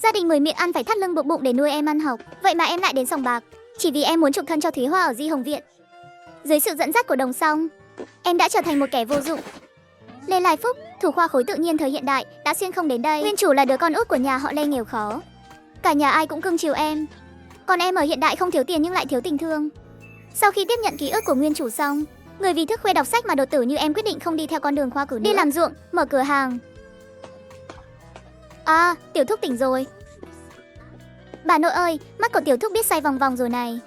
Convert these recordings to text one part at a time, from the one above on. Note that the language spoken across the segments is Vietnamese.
Gia đình người miệng ăn phải thắt lưng buộc bụng để nuôi em ăn học. Vậy mà em lại đến sòng bạc, chỉ vì em muốn chuộc thân cho Thúy Hoa ở Di Hồng Viện. Dưới sự dẫn dắt của Đồng Song, em đã trở thành một kẻ vô dụng. Lê Lai Phúc, thủ khoa khối tự nhiên thời hiện đại, đã xuyên không đến đây. Nguyên chủ là đứa con út của nhà họ Lê nghèo khó. Cả nhà ai cũng cưng chiều em. Còn em ở hiện đại không thiếu tiền nhưng lại thiếu tình thương. Sau khi tiếp nhận ký ức của nguyên chủ xong, người vì thức khuya đọc sách mà đột tử như em quyết định không đi theo con đường khoa cử nữa. Đi làm ruộng, mở cửa hàng. À, Tiểu Thúc tỉnh rồi. Bà nội ơi, mắt của Tiểu Thúc biết xoay vòng vòng rồi này.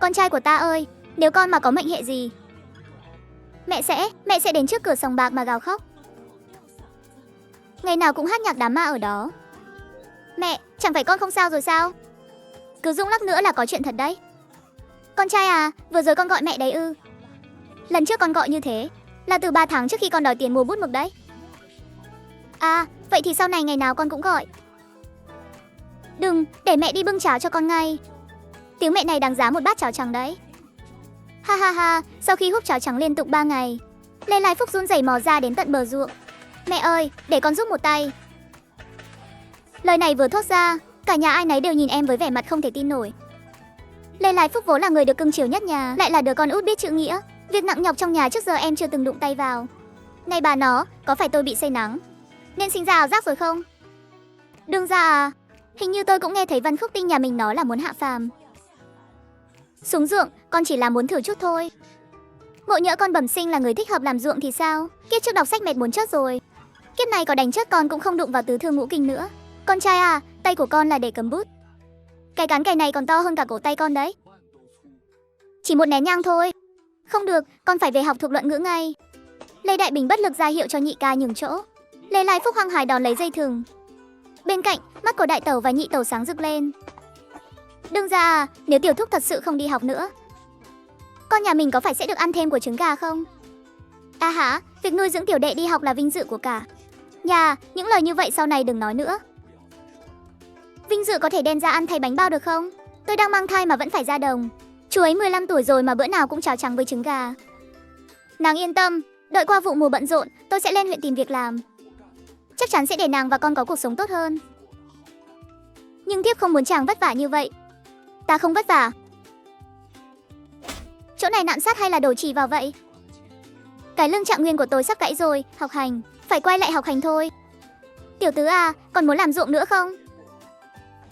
Con trai của ta ơi, nếu con mà có mệnh hệ gì, mẹ sẽ đến trước cửa sòng bạc mà gào khóc. Ngày nào cũng hát nhạc đám ma ở đó. Mẹ, chẳng phải con không sao rồi sao? Cứ rung lắc nữa là có chuyện thật đấy. Con trai à, vừa rồi con gọi mẹ đấy ư? Lần trước con gọi như thế là từ 3 tháng trước khi con đòi tiền mua bút mực đấy. À, vậy thì sau này ngày nào con cũng gọi. Đừng, để mẹ đi bưng cháo cho con ngay. Tiếng mẹ này đáng giá một bát cháo trắng đấy. Ha ha ha, sau khi húp cháo trắng liên tục 3 ngày, Lê Lai Phúc run rẩy mò ra đến tận bờ ruộng. Mẹ ơi, để con giúp một tay. Lời này vừa thốt ra, cả nhà ai nấy đều nhìn em với vẻ mặt không thể tin nổi. Lê Lai Phúc vốn là người được cưng chiều nhất nhà, lại là đứa con út biết chữ nghĩa. Việc nặng nhọc trong nhà trước giờ em chưa từng đụng tay vào. Này bà nó, có phải tôi bị say nắng nên sinh ra ảo giác rồi không? Đương ra à, hình như tôi cũng nghe thấy Văn Khúc Tinh nhà mình nói là muốn hạ phàm. Xuống ruộng, con chỉ là muốn thử chút thôi. Ngộ nhỡ con bẩm sinh là người thích hợp làm ruộng thì sao? Kiếp trước đọc sách mệt muốn chết rồi. Kiếp này có đánh chết con cũng không đụng vào tứ thư ngũ kinh nữa. Con trai à, tay của con là để cầm bút. Cái cán cày này còn to hơn cả cổ tay con đấy. Chỉ một nén nhang thôi. Không được, con phải về học thuộc luận ngữ ngay. Lê Đại Bình bất lực ra hiệu cho nhị ca nhường chỗ. Lê Lai Phúc hăng hái đón lấy dây thừng. Bên cạnh, mắt của đại tẩu và nhị tẩu sáng rực lên. Đương ra à, nếu Tiểu Thúc thật sự không đi học nữa, con nhà mình có phải sẽ được ăn thêm của trứng gà không? À hả, việc nuôi dưỡng tiểu đệ đi học là vinh dự của cả nhà, những lời như vậy sau này đừng nói nữa. Vinh dự có thể đem ra ăn thay bánh bao được không? Tôi đang mang thai mà vẫn phải ra đồng. Chú ấy 15 tuổi rồi mà bữa nào cũng cháo trắng với trứng gà. Nàng yên tâm, đợi qua vụ mùa bận rộn, tôi sẽ lên huyện tìm việc làm. Chắc chắn sẽ để nàng và con có cuộc sống tốt hơn. Nhưng thiếp không muốn chàng vất vả như vậy. Ta không vất vả. Chỗ này nặn sắt hay là đổ chì vào vậy? Cái lưng trạng nguyên của tôi sắp gãy rồi, học hành, phải quay lại học hành thôi. Tiểu tứ à, còn muốn làm ruộng nữa không?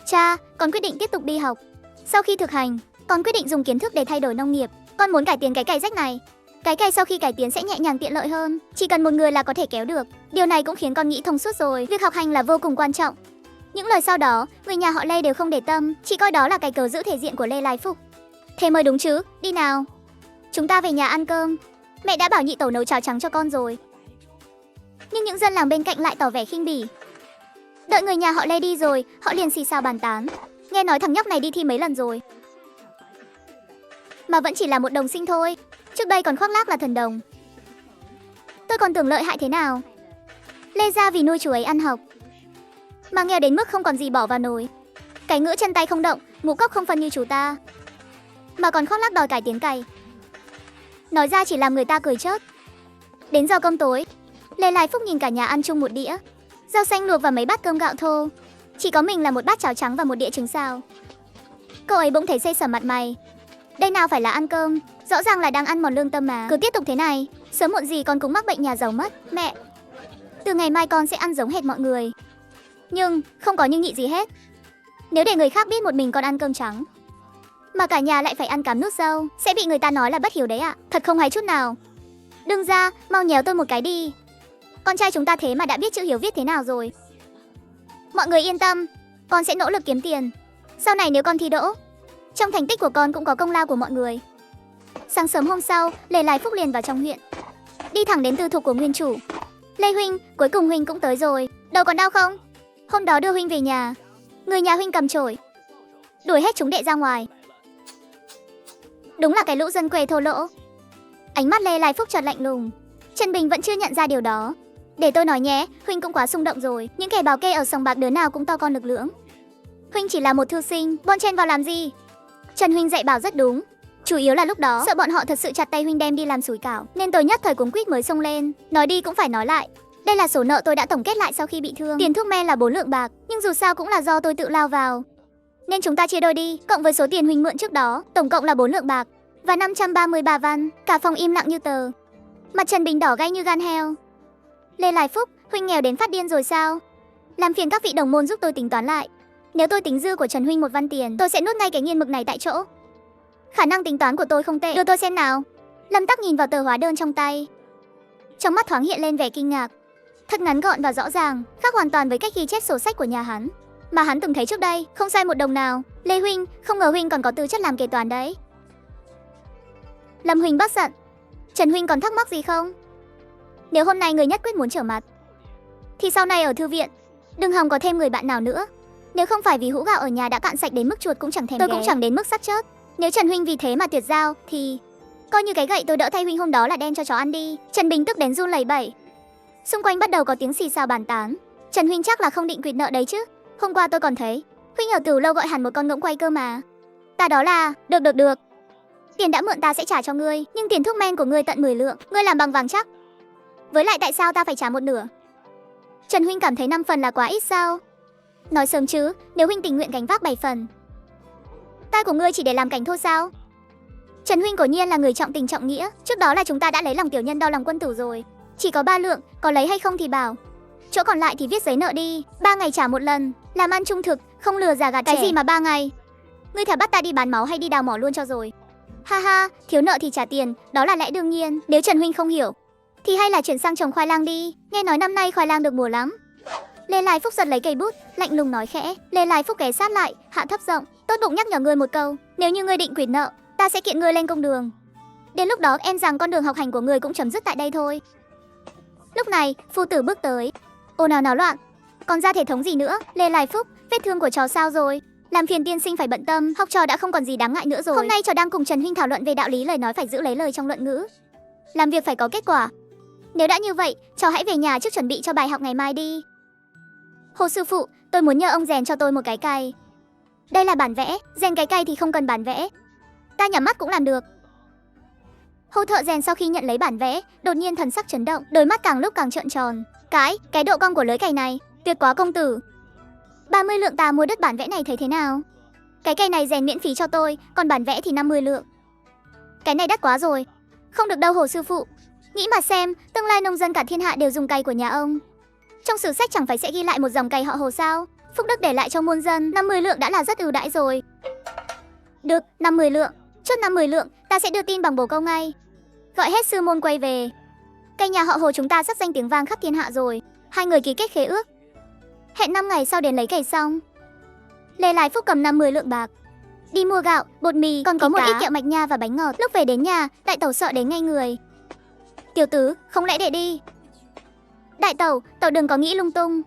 Cha, con quyết định tiếp tục đi học. Sau khi thực hành, con quyết định dùng kiến thức để thay đổi nông nghiệp. Con muốn cải tiến cái cày rách này. Cái cày sau khi cải tiến sẽ nhẹ nhàng tiện lợi hơn. Chỉ cần một người là có thể kéo được. Điều này cũng khiến con nghĩ thông suốt rồi. Việc học hành là vô cùng quan trọng. Những lời sau đó, người nhà họ Lê đều không để tâm, chỉ coi đó là cái cớ giữ thể diện của Lê Lai Phúc. Thế mới đúng chứ, đi nào. Chúng ta về nhà ăn cơm. Mẹ đã bảo nhị tẩu nấu cháo trắng cho con rồi. Nhưng những dân làng bên cạnh lại tỏ vẻ khinh bỉ. Đợi người nhà họ Lê đi rồi, họ liền xì xào bàn tán. Nghe nói thằng nhóc này đi thi mấy lần rồi, mà vẫn chỉ là một đồng sinh thôi. Trước đây còn khoác lác là thần đồng. Tôi còn tưởng lợi hại thế nào. Lê gia vì nuôi chú ấy ăn học mà nghèo đến mức không còn gì bỏ vào nồi. Cái ngữ chân tay không động, ngũ cốc không phân như chú ta, mà còn khoác lác đòi cải tiến cày. Nói ra chỉ làm người ta cười chớt. Đến giờ cơm tối, Lê Lai Phúc nhìn cả nhà ăn chung một đĩa rau xanh luộc và mấy bát cơm gạo thô. Chỉ có mình là một bát cháo trắng và một đĩa trứng xào. Cậu ấy bỗng thấy xây sẩm mặt mày. Đây nào phải là ăn cơm, rõ ràng là đang ăn mòn lương tâm mà. Cứ tiếp tục thế này, sớm muộn gì con cũng mắc bệnh nhà giàu mất. Mẹ, từ ngày mai con sẽ ăn giống hệt mọi người. Nhưng không có nhưng nhị gì hết. Nếu để người khác biết một mình con ăn cơm trắng mà cả nhà lại phải ăn cám nước dâu, sẽ bị người ta nói là bất hiếu đấy ạ. Thật không hay chút nào. Đừng ra, mau nhéo tôi một cái đi. Con trai chúng ta thế mà đã biết chữ hiếu viết thế nào rồi. Mọi người yên tâm, con sẽ nỗ lực kiếm tiền. Sau này nếu con thi đỗ, trong thành tích của con cũng có công lao của mọi người. Sáng sớm hôm sau, Lê Lai Phúc liền vào trong huyện, đi thẳng đến tư thục của nguyên chủ. Lê huynh, cuối cùng huynh cũng tới rồi. Đầu còn đau không? Hôm đó đưa huynh về nhà, người nhà huynh cầm chổi đuổi hết chúng đệ ra ngoài. Đúng là cái lũ dân quê thô lỗ. Ánh mắt Lê Lai Phúc chợt lạnh lùng. Trần Bình vẫn chưa nhận ra điều đó. Để tôi nói nhé, huynh cũng quá xung động rồi. Những kẻ bảo kê ở sòng bạc đứa nào cũng to con lực lưỡng. Huynh chỉ là một thư sinh, bon chen vào làm gì? Trần huynh dạy bảo rất đúng. Chủ yếu là lúc đó sợ bọn họ thật sự chặt tay huynh đem đi làm sủi cảo, nên tôi nhất thời cuống quýt mới xông lên. Nói đi cũng phải nói lại, đây là sổ nợ tôi đã tổng kết lại sau khi bị thương. Tiền thuốc men là 4 lượng bạc, nhưng dù sao cũng là do tôi tự lao vào, nên chúng ta chia đôi đi, cộng với số tiền huynh mượn trước đó, tổng cộng là 4 lượng bạc và 533 văn. Cả phòng im lặng như tờ. Mặt Trần Bình đỏ gay như gan heo. Lê Lại Phúc, huynh nghèo đến phát điên rồi sao? Làm phiền các vị đồng môn giúp tôi tính toán lại. Nếu tôi tính dư của Trần huynh 1 văn tiền, tôi sẽ nuốt ngay cái nghiên mực này tại chỗ. Khả năng tính toán của tôi không tệ, đưa tôi xem nào. Lâm Tắc nhìn vào tờ hóa đơn trong tay, trong mắt thoáng hiện lên vẻ kinh ngạc. Thật ngắn gọn và rõ ràng, khác hoàn toàn với cách ghi chép sổ sách của nhà hắn mà hắn từng thấy trước đây, không sai một đồng nào. Lê huynh, không ngờ huynh còn có tư chất làm kế toán đấy. Lâm huynh bớt giận. Trần huynh còn thắc mắc gì không? Nếu hôm nay người nhất quyết muốn trở mặt, thì sau này ở thư viện đừng hòng có thêm người bạn nào nữa. Nếu không phải vì hũ gạo ở nhà đã cạn sạch đến mức chuột cũng chẳng thèm ghé, tôi cũng chẳng đến mức sắt chớt. Nếu Trần huynh vì thế mà tuyệt giao thì coi như cái gậy tôi đỡ thay huynh hôm đó là đem cho chó ăn đi. Trần Bình tức đến run lẩy bẩy. Xung quanh bắt đầu có tiếng xì xào bàn tán. Trần huynh chắc là không định quỵt nợ đấy chứ? Hôm qua tôi còn thấy huynh ở Từ Lâu gọi hẳn một con ngỗng quay cơ mà. Ta đó là được. Tiền đã mượn ta sẽ trả cho ngươi, nhưng tiền thuốc men của ngươi tận 10 lượng, ngươi làm bằng vàng chắc. Với lại tại sao ta phải trả 1/2? Trần huynh cảm thấy 5 phần là quá ít sao? Nói sớm chứ, nếu huynh tình nguyện gánh vác 7 phần. Tai của ngươi chỉ để làm cảnh thôi sao? Trần huynh quả nhiên là người trọng tình trọng nghĩa, trước đó là chúng ta đã lấy lòng tiểu nhân đau lòng quân tử rồi. Chỉ có 3 lượng, có lấy hay không thì bảo. Chỗ còn lại thì viết giấy nợ đi, 3 ngày trả 1 lần, làm ăn trung thực, không lừa giả gạt trẻ. Cái gì mà 3 ngày? Ngươi thả bắt ta đi bán máu hay đi đào mỏ luôn cho rồi. Ha ha, thiếu nợ thì trả tiền, đó là lẽ đương nhiên. Nếu Trần huynh không hiểu thì hay là chuyển sang trồng khoai lang đi, nghe nói năm nay khoai lang được mùa lắm. Lê Lại Phúc giật lấy cây bút, lạnh lùng nói khẽ. Lê Lại Phúc ghé sát lại, hạ thấp giọng, tốt bụng nhắc nhở ngươi một câu, nếu như ngươi định quỵt nợ, ta sẽ kiện ngươi lên công đường. Đến lúc đó em rằng con đường học hành của ngươi cũng chấm dứt tại đây thôi. Lúc này, phu tử bước tới. Ồn ào náo loạn, còn ra thể thống gì nữa? Lê Lại Phúc, vết thương của cháu sao rồi? Làm phiền tiên sinh phải bận tâm, học trò đã không còn gì đáng ngại nữa rồi. Hôm nay cháu đang cùng Trần huynh thảo luận về đạo lý lời nói phải giữ lấy lời trong luận ngữ. Làm việc phải có kết quả. Nếu đã như vậy, cháu hãy về nhà trước chuẩn bị cho bài học ngày mai đi. Hồ sư phụ, tôi muốn nhờ ông rèn cho tôi một cái cày. Đây là bản vẽ, rèn cái cày thì không cần bản vẽ. Ta nhắm mắt cũng làm được. Hồ thợ rèn sau khi nhận lấy bản vẽ, đột nhiên thần sắc chấn động, đôi mắt càng lúc càng trợn tròn. Cái độ cong của lưới cày này, tuyệt quá công tử. 30 lượng ta mua đất bản vẽ này thấy thế nào? Cái cày này rèn miễn phí cho tôi, còn bản vẽ thì 50 lượng. Cái này đắt quá rồi. Không được đâu hồ sư phụ. Nghĩ mà xem, tương lai nông dân cả thiên hạ đều dùng cày của nhà ông. Trong sử sách chẳng phải sẽ ghi lại một dòng cày họ Hồ sao? Phúc đức để lại cho muôn dân, 50 lượng đã là rất ưu đãi rồi. Được, 50 lượng. Chốt 50 lượng, ta sẽ đưa tin bằng bồ câu ngay. Gọi hết sư môn quay về. Cày nhà họ Hồ chúng ta sắp danh tiếng vang khắp thiên hạ rồi. Hai người ký kết khế ước. Hẹn 5 ngày sau đến lấy cày xong. Lê Lại Phúc cầm 50 lượng bạc, đi mua gạo, bột mì, còn có một ít kẹo mạch nha và bánh ngọt. Lúc về đến nhà, đại tẩu sợ đến ngay người. Tiểu tứ, không lẽ để đi? Đại tẩu, tẩu đừng có nghĩ lung tung.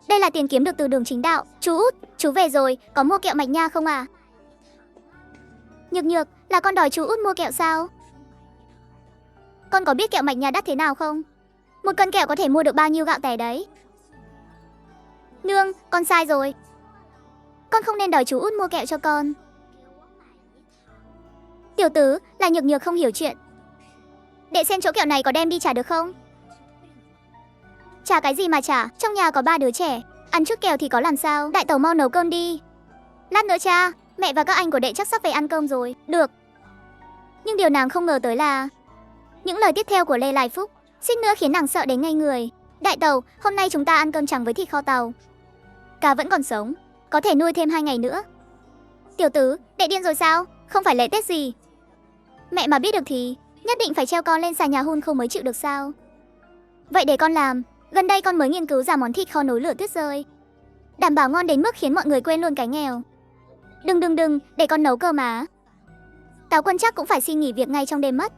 Đây là tiền kiếm được từ đường chính đạo. Chú út, chú về rồi, có mua kẹo mạch nha không à? Nhược nhược, là con đòi chú út mua kẹo sao? Con có biết kẹo mạch nha đắt thế nào không? 1 cân kẹo có thể mua được bao nhiêu gạo tẻ đấy? Nương, con sai rồi. Con không nên đòi chú út mua kẹo cho con. Tiểu tứ, là nhược nhược không hiểu chuyện. Để xem chỗ kẹo này có đem đi trả được không? Trả cái gì mà trả, trong nhà có 3 đứa trẻ, ăn chút kẹo thì có làm sao? Đại tẩu mau nấu cơm đi. Lát nữa cha, mẹ và các anh của đệ chắc sắp về ăn cơm rồi. Được. Nhưng điều nàng không ngờ tới là những lời tiếp theo của Lê Lại Phúc suýt nữa khiến nàng sợ đến ngây người. Đại tẩu, hôm nay chúng ta ăn cơm trắng với thịt kho tàu. Cá vẫn còn sống, có thể nuôi thêm 2 ngày nữa. Tiểu tứ, đệ điên rồi sao? Không phải lễ Tết gì. Mẹ mà biết được thì nhất định phải treo con lên xà nhà hun không mới chịu được sao? Vậy để con làm. Gần đây con mới nghiên cứu ra món thịt kho nấu lửa tuyết rơi, đảm bảo ngon đến mức khiến mọi người quên luôn cái nghèo. Đừng, để con nấu cơ mà. Táo Quân chắc cũng phải xin nghỉ việc ngay trong đêm mất.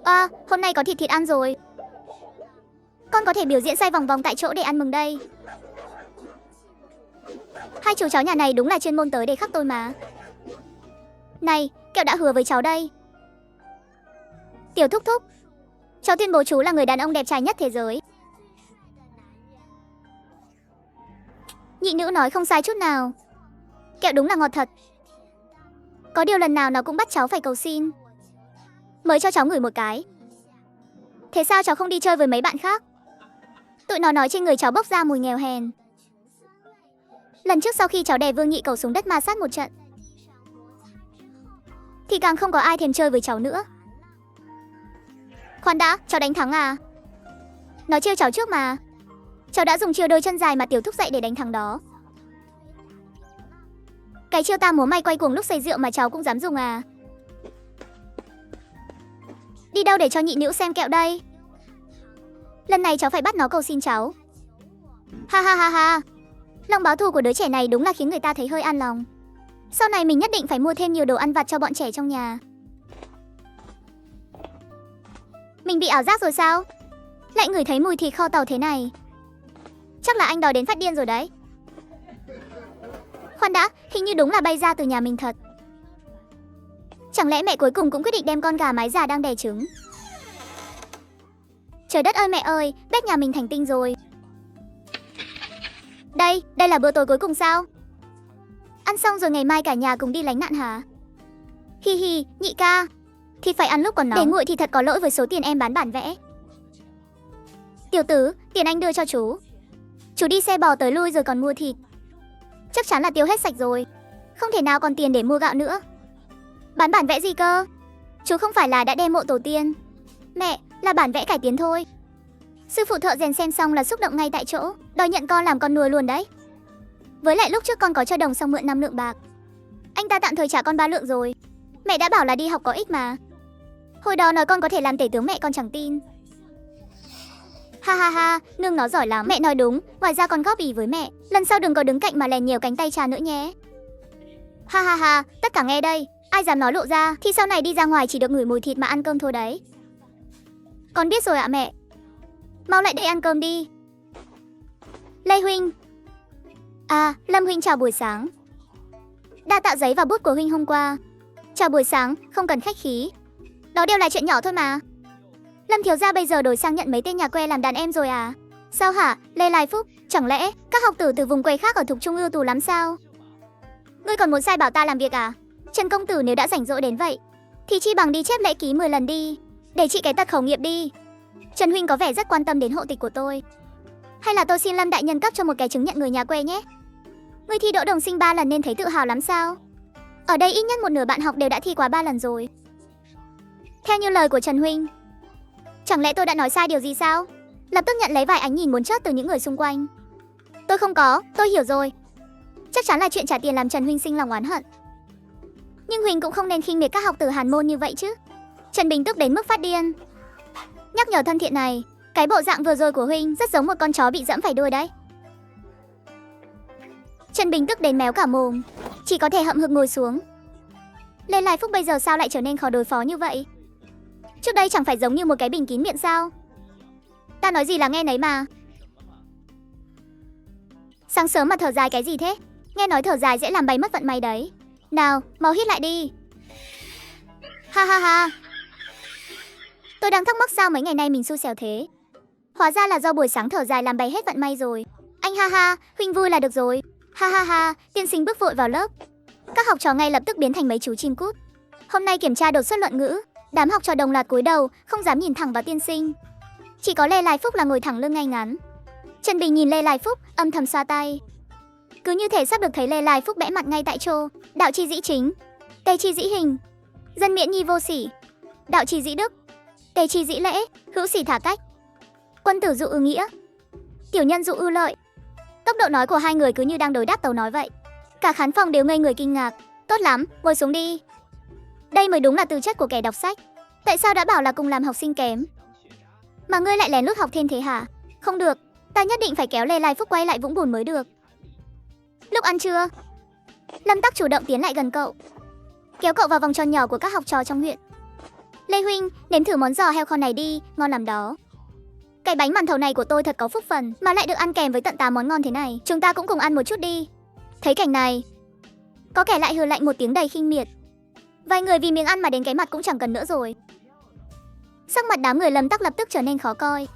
À, hôm nay có thịt ăn rồi. Con có thể biểu diễn xoay vòng vòng tại chỗ để ăn mừng đây. Hai chú cháu nhà này đúng là chuyên môn tới để khắc tôi mà. Này, kẹo đã hứa với cháu đây. Tiểu thúc thúc, cháu tuyên bố chú là người đàn ông đẹp trai nhất thế giới. Nhị nữ nói không sai chút nào. Kẹo đúng là ngọt thật. Có điều lần nào nó cũng bắt cháu phải cầu xin. Mới cho cháu ngửi một cái. Thế sao cháu không đi chơi với mấy bạn khác? Tụi nó nói trên người cháu bốc ra mùi nghèo hèn. Lần trước sau khi cháu đè Vương Nhị Cầu xuống đất ma sát một trận thì càng không có ai thèm chơi với cháu nữa. Khoan đã, cháu đánh thắng à? Nó trêu cháu trước mà. Cháu đã dùng chiêu đôi chân dài mà tiểu thúc dạy để đánh thắng đó. Cái chiêu ta múa may quay cuồng lúc say rượu mà cháu cũng dám dùng à? Đi đâu để cho nhị nữ xem kẹo đây? Lần này cháu phải bắt nó cầu xin cháu. Ha ha ha ha. Lòng báo thù của đứa trẻ này đúng là khiến người ta thấy hơi an lòng. Sau này mình nhất định phải mua thêm nhiều đồ ăn vặt cho bọn trẻ trong nhà. Mình bị ảo giác rồi sao? Lại ngửi thấy mùi thịt kho tàu thế này. Chắc là anh đòi đến phát điên rồi đấy. Khoan đã, hình như đúng là bay ra từ nhà mình thật. Chẳng lẽ mẹ cuối cùng cũng quyết định đem con gà mái già đang đẻ trứng? Trời đất ơi mẹ ơi, bếp nhà mình thành tinh rồi. Đây là bữa tối cuối cùng sao? Ăn xong rồi ngày mai cả nhà cùng đi lánh nạn hả? Hi hi, nhị ca. Thì phải ăn lúc còn nóng. Để nguội thì thật có lỗi với số tiền em bán bản vẽ. Tiểu tứ, tiền anh đưa cho chú. Chú đi xe bò tới lui rồi còn mua thịt. Chắc chắn là tiêu hết sạch rồi. Không thể nào còn tiền để mua gạo nữa. Bán bản vẽ gì cơ? Chú không phải là đã đem mộ tổ tiên. Mẹ, là bản vẽ cải tiến thôi. Sư phụ thợ rèn xem xong là xúc động ngay tại chỗ, đòi nhận con làm con nuôi luôn đấy. Với lại lúc trước con có cho đồng xong mượn 5 lượng bạc. Anh ta tạm thời trả con 3 lượng rồi. Mẹ đã bảo là đi học có ích mà. Hồi đó nói con có thể làm tể tướng mẹ con chẳng tin. Ha ha ha, nương nó giỏi lắm. Mẹ nói đúng, ngoài ra con góp ý với mẹ. Lần sau đừng có đứng cạnh mà lèn nhiều cánh tay cha nữa nhé. Ha ha ha, tất cả nghe đây. Ai dám nói lộ ra thì sau này đi ra ngoài chỉ được ngửi mùi thịt mà ăn cơm thôi đấy. Con biết rồi ạ mẹ. Mau lại đây ăn cơm đi. Lê huynh. À, Lâm huynh chào buổi sáng. Đa tạ giấy và bút của huynh hôm qua. Chào buổi sáng, không cần khách khí. Đó đều là chuyện nhỏ thôi mà. Lâm thiếu gia bây giờ đổi sang nhận mấy tên nhà quê làm đàn em rồi à? Sao hả, Lê Lai Phúc? Chẳng lẽ các học tử từ vùng quê khác ở Thục Trung ưu tú lắm sao? Ngươi còn muốn sai bảo ta làm việc à? Trần công tử nếu đã rảnh rỗi đến vậy thì chi bằng đi chép lễ ký 10 lần đi, để trị cái tật khẩu nghiệp đi. Trần huynh có vẻ rất quan tâm đến hộ tịch của tôi. Hay là tôi xin Lâm đại nhân cấp cho một cái chứng nhận người nhà quê nhé. Ngươi thi đỗ đồng sinh 3 lần nên thấy tự hào lắm sao? Ở đây ít nhất một nửa bạn học đều đã thi quá 3 lần rồi. Theo như lời của Trần huynh. Chẳng lẽ tôi đã nói sai điều gì sao? Lập tức nhận lấy vài ánh nhìn muốn chớt từ những người xung quanh. Tôi không có, tôi hiểu rồi. Chắc chắn là chuyện trả tiền làm Trần huynh sinh lòng oán hận. Nhưng huynh cũng không nên khinh miệt các học tử hàn môn như vậy chứ. Trần Bình tức đến mức phát điên. Nhắc nhở thân thiện này, cái bộ dạng vừa rồi của huynh rất giống một con chó bị dẫm phải đuôi đấy. Trần Bình tức đến méo cả mồm, chỉ có thể hậm hực ngồi xuống. Lê Lai Phúc bây giờ sao lại trở nên khó đối phó như vậy? Trước đây chẳng phải giống như một cái bình kín miệng sao? Ta nói gì là nghe nấy mà. Sáng sớm mà thở dài cái gì thế? Nghe nói thở dài dễ làm bay mất vận may đấy. Nào, mau hít lại đi. Ha ha ha. Tôi đang thắc mắc sao mấy ngày nay mình xui xẻo thế. Hóa ra là do buổi sáng thở dài làm bay hết vận may rồi. Anh ha ha, huynh vui là được rồi. Ha ha ha, tiên sinh bước vội vào lớp. Các học trò ngay lập tức biến thành mấy chú chim cút. Hôm nay kiểm tra đột xuất luận ngữ, đám học trò đồng loạt cúi đầu, không dám nhìn thẳng vào tiên sinh. Chỉ có Lê Lai Phúc là ngồi thẳng lưng ngay ngắn. Trần Bình nhìn Lê Lai Phúc, âm thầm xoa tay. Cứ như thể sắp được thấy Lê Lai Phúc bẽ mặt ngay tại chỗ. Đạo chi dĩ chính, tề chi dĩ hình, dân miễn nhi vô sỉ. Đạo chi dĩ đức, tề chi dĩ lễ, hữu sỉ thả cách. Quân tử dụ ư nghĩa, tiểu nhân dụ ư lợi. Tốc độ nói của hai người cứ như đang đối đáp tấu nói vậy. Cả khán phòng đều ngây người kinh ngạc. Tốt lắm, ngồi xuống đi. Đây mới đúng là tư chất của kẻ đọc sách. Tại sao đã bảo là cùng làm học sinh kém mà ngươi lại lén lút học thêm thế hả? Không được, ta nhất định phải kéo Lê Lai Phúc quay lại vũng bùn mới được. Lúc ăn trưa, Lâm Tắc chủ động tiến lại gần cậu, kéo cậu vào vòng tròn nhỏ của các học trò trong huyện. Lê huynh, nếm thử món giò heo kho này đi, ngon lắm đó. Cái bánh màn thầu này của tôi thật có phúc phần, mà lại được ăn kèm với tận 8 món ngon thế này. Chúng ta cũng cùng ăn một chút đi. Thấy cảnh này, có kẻ lại hừ lạnh một tiếng đầy khinh miệt. Vài người vì miếng ăn mà đến cái mặt cũng chẳng cần nữa rồi. Sắc mặt đám người Lâm Tắc lập tức trở nên khó coi.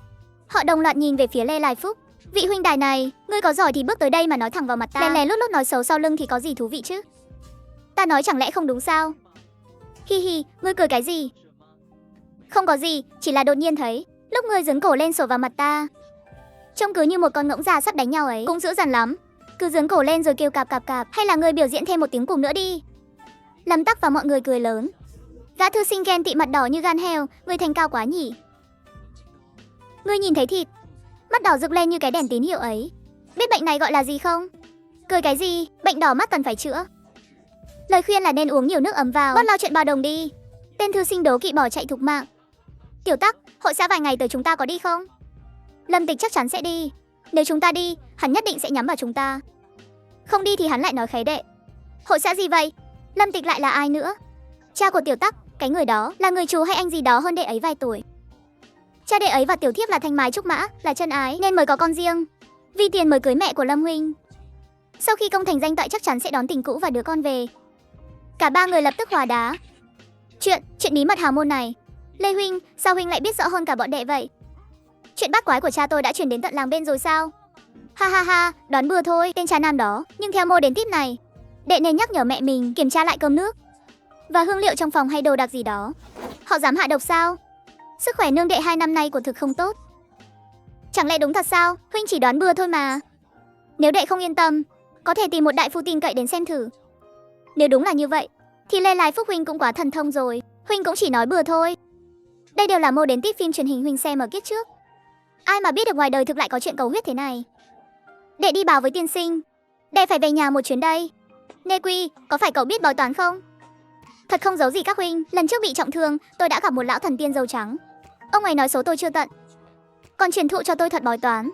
Họ đồng loạt nhìn về phía Lê Lai Phúc. Vị huynh đài này, ngươi có giỏi thì bước tới đây mà nói thẳng vào mặt ta. Lén lén lút lút nói xấu sau lưng thì có gì thú vị chứ? Ta nói chẳng lẽ không đúng sao? Hi hi, ngươi cười cái gì? Không có gì, chỉ là đột nhiên thấy lúc ngươi giương cổ lên sổ vào mặt ta. Trông cứ như một con ngỗng già sắp đánh nhau ấy, cũng dữ dằn lắm. Cứ giương cổ lên rồi kêu cạp cạp cạp, hay là ngươi biểu diễn thêm một tiếng cùng nữa đi. Lâm Tắc và mọi người cười lớn. Gã thư sinh ghen tị mặt đỏ như gan heo, ngươi thành cao quá nhỉ? Ngươi nhìn thấy thịt, mắt đỏ rực lên như cái đèn tín hiệu ấy. Biết bệnh này gọi là gì không? Cười cái gì, bệnh đỏ mắt cần phải chữa. Lời khuyên là nên uống nhiều nước ấm vào, bớt lo chuyện bao đồng đi. Tên thư sinh đố kỵ bỏ chạy thục mạng. Tiểu Tắc, hội xã vài ngày tới chúng ta có đi không? Lâm Tịch chắc chắn sẽ đi. Nếu chúng ta đi, hắn nhất định sẽ nhắm vào chúng ta. Không đi thì hắn lại nói khế đệ. Hội xã gì vậy? Lâm Tịch lại là ai nữa? Cha của Tiểu Tắc, cái người đó là người chú hay anh gì đó hơn đệ ấy vài tuổi. Cha đệ ấy và tiểu thiếp là thanh mai trúc mã, là chân ái nên mới có con riêng. Vì tiền mới cưới mẹ của Lâm huynh. Sau khi công thành danh toại chắc chắn sẽ đón tình cũ và đứa con về. Cả ba người lập tức hòa đá. Chuyện bí mật hào môn này, Lê huynh, sao huynh lại biết rõ hơn cả bọn đệ vậy? Chuyện bát quái của cha tôi đã truyền đến tận làng bên rồi sao? Ha ha ha, đoán bừa thôi, tên cha nam đó. Nhưng theo mô đến tip này, đệ nên nhắc nhở mẹ mình kiểm tra lại cơm nước và hương liệu trong phòng hay đồ đặc gì đó. Họ dám hạ độc sao? Sức khỏe nương đệ 2 năm nay của thực không tốt. Chẳng lẽ đúng thật sao? Huynh chỉ đoán bừa thôi mà. Nếu đệ không yên tâm, có thể tìm một đại phu tin cậy đến xem thử. Nếu đúng là như vậy, thì Lê Lai Phúc huynh cũng quá thần thông rồi. Huynh cũng chỉ nói bừa thôi. Đây đều là mô đến tip phim truyền hình huynh xem ở kiếp trước. Ai mà biết được ngoài đời thực lại có chuyện cầu huyết thế này. Đệ đi báo với tiên sinh, đệ phải về nhà một chuyến đây. Nê Quy, có phải cậu biết bói toán không? Thật không giấu gì các huynh, lần trước bị trọng thương, tôi đã gặp một lão thần tiên dâu trắng. Ông ấy nói số tôi chưa tận, còn truyền thụ cho tôi thuật bói toán.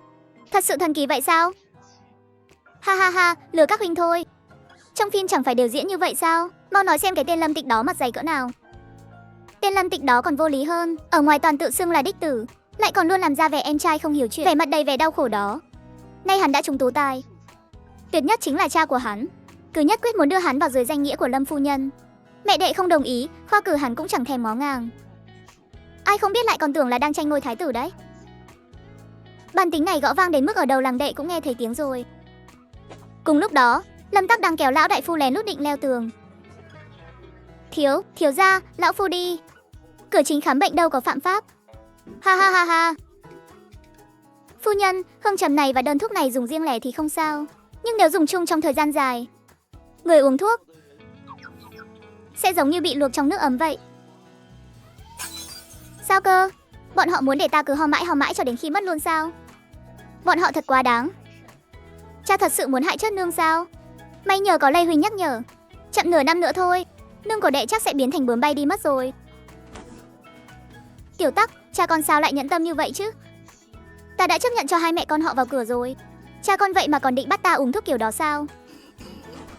Thật sự thần kỳ vậy sao? Ha ha ha, lừa các huynh thôi. Trong phim chẳng phải đều diễn như vậy sao? Mau nói xem cái tên Lâm Tịch đó mặt dày cỡ nào. Tên Lâm Tịch đó còn vô lý hơn, ở ngoài toàn tự xưng là đích tử, lại còn luôn làm ra vẻ em trai không hiểu chuyện, vẻ mặt đầy vẻ đau khổ đó. Nay hắn đã trúng tú tài. Tuyệt nhất chính là cha của hắn, cứ nhất quyết muốn đưa hắn vào dưới danh nghĩa của Lâm phu nhân. Mẹ đệ không đồng ý, khoa cử hắn cũng chẳng thèm ngó ngàng. Ai không biết lại còn tưởng là đang tranh ngôi thái tử đấy. Bàn tính này gõ vang đến mức ở đầu làng đệ cũng nghe thấy tiếng rồi. Cùng lúc đó, Lâm Tắc đang kéo lão đại phu lén lút định leo tường. Thiếu gia, lão phu đi. Cửa chính khám bệnh đâu có phạm pháp. Ha ha ha ha. Phu nhân, hương trầm này và đơn thuốc này dùng riêng lẻ thì không sao, nhưng nếu dùng chung trong thời gian dài, người uống thuốc sẽ giống như bị luộc trong nước ấm vậy. Sao cơ? Bọn họ muốn để ta cứ ho mãi cho đến khi mất luôn sao? Bọn họ thật quá đáng. Cha thật sự muốn hại chết nương sao? May nhờ có Lê huynh nhắc nhở. Chậm nửa năm nữa thôi, nương của đệ chắc sẽ biến thành bướm bay đi mất rồi. Tiểu Tắc, cha con sao lại nhẫn tâm như vậy chứ? Ta đã chấp nhận cho hai mẹ con họ vào cửa rồi. Cha con vậy mà còn định bắt ta uống thuốc kiểu đó sao?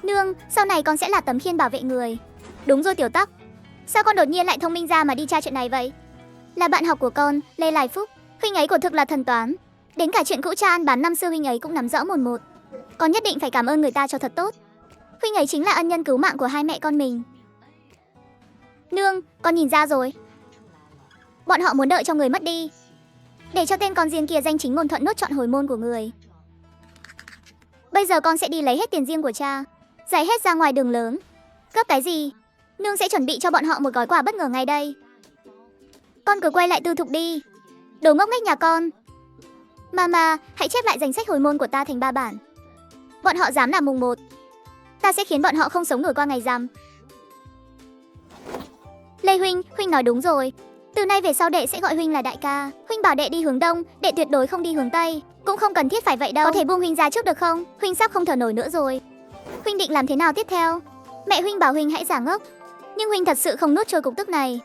Nương, sau này con sẽ là tấm khiên bảo vệ người. Đúng rồi Tiểu Tắc. Sao con đột nhiên lại thông minh ra mà đi tra chuyện này vậy? Là bạn học của con, Lê Lai Phúc. Huynh ấy của thực là thần toán. Đến cả chuyện cũ cha ăn bán năm xưa huynh ấy cũng nắm rõ một một. Con nhất định phải cảm ơn người ta cho thật tốt. Huynh ấy chính là ân nhân cứu mạng của hai mẹ con mình. Nương, con nhìn ra rồi. Bọn họ muốn đợi cho người mất đi, để cho tên con riêng kia danh chính ngôn thuận nốt chọn hồi môn của người. Bây giờ con sẽ đi lấy hết tiền riêng của cha, giải hết ra ngoài đường lớn. Gấp cái gì? Nương sẽ chuẩn bị cho bọn họ một gói quà bất ngờ ngay đây. Con cứ quay lại tư thục đi. Đồ ngốc nghếch nhà con. Mama, hãy chép lại danh sách hồi môn của ta thành 3 bản. Bọn họ dám làm mùng 1, ta sẽ khiến bọn họ không sống nổi qua ngày rằm. Lê huynh, huynh nói đúng rồi. Từ nay về sau đệ sẽ gọi huynh là đại ca. Huynh bảo đệ đi hướng đông, đệ tuyệt đối không đi hướng tây. Cũng không cần thiết phải vậy đâu. Có thể buông huynh ra trước được không? Huynh sắp không thở nổi nữa rồi. Huynh định làm thế nào tiếp theo? Mẹ huynh bảo huynh hãy giả ngốc, nhưng huynh thật sự không nuốt trôi cục tức này.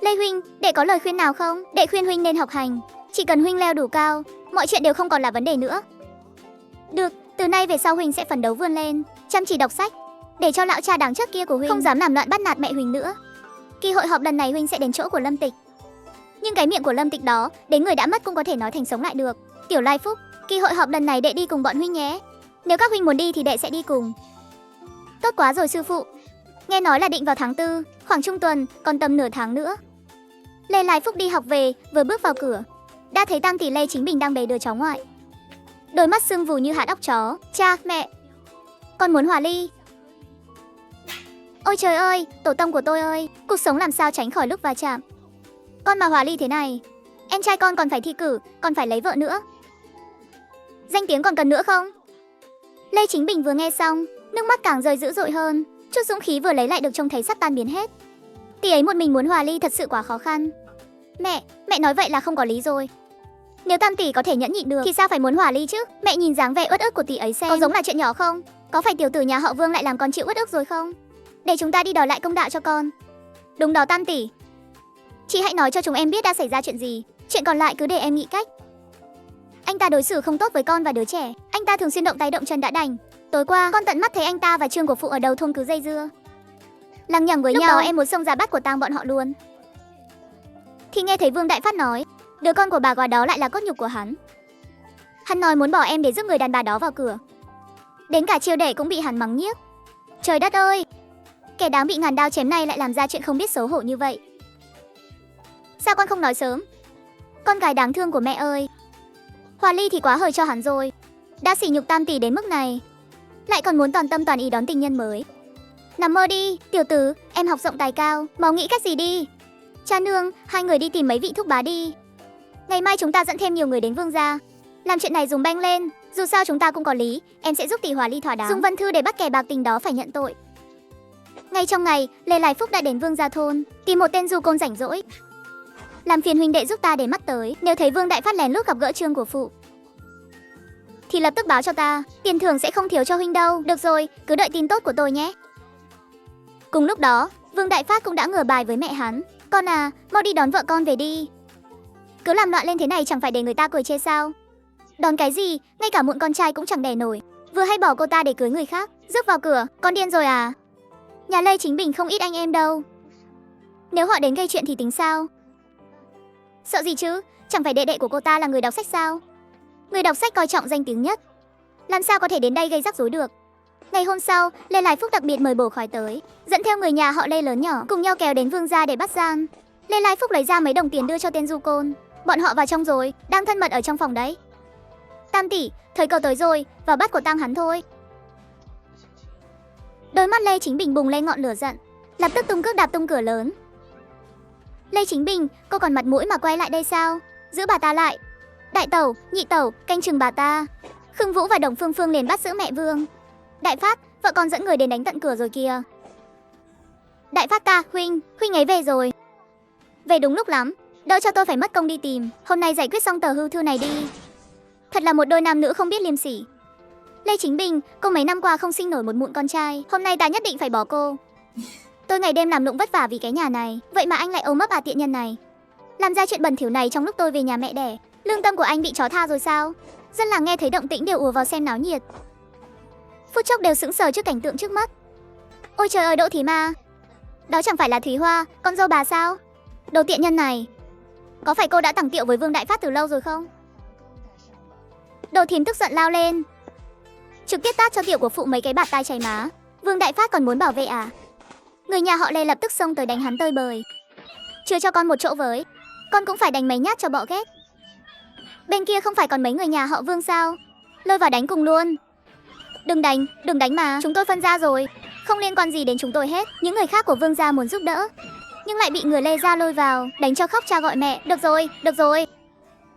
Lê huynh, đệ có lời khuyên nào không? Đệ khuyên huynh nên học hành. Chỉ cần huynh leo đủ cao, mọi chuyện đều không còn là vấn đề nữa. Được, từ nay về sau huynh sẽ phấn đấu vươn lên, chăm chỉ đọc sách, để cho lão cha đáng chết kia của huynh không dám làm loạn bắt nạt mẹ huynh nữa. Kỳ hội họp lần này huynh sẽ đến chỗ của Lâm Tịch. Nhưng cái miệng của Lâm Tịch đó, đến người đã mất cũng có thể nói thành sống lại được. Tiểu Lai Phúc, kỳ hội họp lần này đệ đi cùng bọn huynh nhé. Nếu các huynh muốn đi thì đệ sẽ đi cùng. Tốt quá rồi sư phụ. Nghe nói là định vào tháng 4, khoảng trung tuần, còn tầm nửa tháng nữa. Lê Lai Phúc đi học về, vừa bước vào cửa, đã thấy Tam tỷ Lê Chính Bình đang bế đứa cháu ngoại. Đôi mắt sưng vù như hạt óc chó. Cha, mẹ, con muốn hòa ly. Ôi trời ơi, tổ tông của tôi ơi, cuộc sống làm sao tránh khỏi lúc va chạm. Con mà Hòa ly thế này, em trai con còn phải thi cử, còn phải lấy vợ nữa. Danh tiếng còn cần nữa không? Lê Chính Bình vừa nghe xong, nước mắt càng rơi dữ dội hơn. Chút dũng khí vừa lấy lại được trông thấy sắp tan biến hết. Tỷ ấy một mình muốn hòa ly thật sự quá khó khăn. Mẹ nói vậy là không có lý rồi. Nếu Tam tỷ có thể nhẫn nhịn được thì sao phải muốn hòa ly chứ? Mẹ nhìn dáng vẻ uất ức của tỷ ấy xem, có giống là chuyện nhỏ không? Có phải tiểu tử nhà họ Vương lại làm con chịu uất ức rồi không? Để chúng ta đi đòi lại công đạo cho con. Đúng đó Tam tỷ. Chị hãy nói cho chúng em biết đã xảy ra chuyện gì. Chuyện còn lại cứ để em nghĩ cách. Anh ta đối xử không tốt với con và đứa trẻ. Anh ta thường xuyên động tay động chân đã đành. Tối qua con tận mắt thấy anh ta và Trương của phụ ở đầu thôn cứ dây dưa, lằng nhằng với nhau. Lúc đó em muốn xông ra bắt của tang bọn họ luôn. Thì nghe thấy Vương Đại Phát nói đứa con của bà góa đó lại là cốt nhục của hắn. Hắn nói muốn bỏ em để giúp người đàn bà đó vào cửa. Đến cả Chiêu Đệ cũng bị hắn mắng nhiếc. Trời đất ơi, kẻ đáng bị ngàn đao chém này lại làm ra chuyện không biết xấu hổ như vậy. Sao con không nói sớm? Con gái đáng thương của mẹ ơi. Hòa ly thì quá hời cho hắn rồi. Đã sỉ nhục Tam tỷ đến mức này, lại còn muốn toàn tâm toàn ý đón tình nhân mới. Nằm mơ đi, tiểu tử, em học rộng tài cao, mau nghĩ cách gì đi. Cha nương, hai người đi tìm mấy vị thúc bá đi. Ngày mai chúng ta dẫn thêm nhiều người đến Vương gia, làm chuyện này dùng beng lên. Dù sao chúng ta cũng có lý, em sẽ giúp tỷ hòa ly thỏa đáng. Dùng văn thư để bắt kẻ bạc tình đó phải nhận tội. Ngay trong ngày, Lê Lai Phúc đã đến Vương gia thôn, tìm một tên du côn rảnh rỗi. Làm phiền huynh đệ giúp ta để mắt tới, nếu thấy Vương Đại Phát lén lút gặp gỡ Trương của phụ thì lập tức báo cho ta, tiền thưởng sẽ không thiếu cho huynh đâu. Được rồi, cứ đợi tin tốt của tôi nhé. Cùng lúc đó, Vương Đại Phát cũng đã ngửa bài với mẹ hắn. Con à, mau đi đón vợ con về đi. Cứ làm loạn lên thế này chẳng phải để người ta cười chê sao? Đón cái gì, ngay cả mụn con trai cũng chẳng đẻ nổi. Vừa hay bỏ cô ta để cưới người khác, rước vào cửa, con điên rồi à? Nhà Lê Chính Bình không ít anh em đâu. Nếu họ đến gây chuyện thì tính sao? Sợ gì chứ, chẳng phải đệ đệ của cô ta là người đọc sách sao? Người đọc sách coi trọng danh tiếng nhất, làm sao có thể đến đây gây rắc rối được. Ngày hôm sau, Lê Lai Phúc đặc biệt mời bổ khói tới, dẫn theo người nhà họ Lê lớn nhỏ cùng nhau kéo đến Vương gia để bắt gian. Lê Lai Phúc lấy ra mấy đồng tiền đưa cho tên du côn. Bọn họ vào trong rồi, đang thân mật ở trong phòng đấy. Tam tỷ, thời cơ tới rồi, vào bắt của tang hắn thôi. Đôi mắt Lê Chính Bình bùng lên ngọn lửa giận, lập tức tung cước đạp tung cửa lớn. Lê Chính Bình, cô còn mặt mũi mà quay lại đây sao? Giữ bà ta lại. Đại tẩu, nhị tẩu, canh chừng bà ta. Khương Vũ và Đồng Phương Phương liền bắt giữ mẹ Vương. Đại Phát, vợ con dẫn người đến đánh tận cửa rồi kìa. Đại Phát ta, huynh ấy về rồi. Về đúng lúc lắm, đỡ cho tôi phải mất công đi tìm. Hôm nay giải quyết xong tờ hưu thư này đi. Thật là một đôi nam nữ không biết liêm sỉ. Lê Chính Bình, cô mấy năm qua không sinh nổi một mụn con trai, hôm nay ta nhất định phải bỏ cô. Tôi ngày đêm làm lụng vất vả vì cái nhà này, vậy mà anh lại ôm ấp tiện nhân này, làm ra chuyện bẩn thỉu này trong lúc tôi về nhà mẹ đẻ. Lương tâm của anh bị chó tha rồi sao? Dân làng nghe thấy động tĩnh đều ùa vào xem náo nhiệt, phút chốc đều sững sờ trước cảnh tượng trước mắt. Ôi trời ơi, Đỗ Thí Ma, đó chẳng phải là Thúy Hoa, con dâu bà sao? Đồ tiện nhân này, có phải cô đã tằng tiệu với Vương Đại Phát từ lâu rồi không? Đồ Thím tức giận lao lên, trực tiếp tát cho tiểu của phụ mấy cái bạt tai chảy má. Vương Đại Phát còn muốn bảo vệ à? Người nhà họ Lê lập tức xông tới đánh hắn tơi bời. Chưa cho con một chỗ với, con cũng phải đánh mấy nhát cho bọ ghét. Bên kia không phải còn mấy người nhà họ Vương sao? Lôi vào đánh cùng luôn. Đừng đánh mà, chúng tôi phân ra rồi, không liên quan gì đến chúng tôi hết. Những người khác của Vương gia muốn giúp đỡ, nhưng lại bị người Lê gia lôi vào, đánh cho khóc cha gọi mẹ. Được rồi.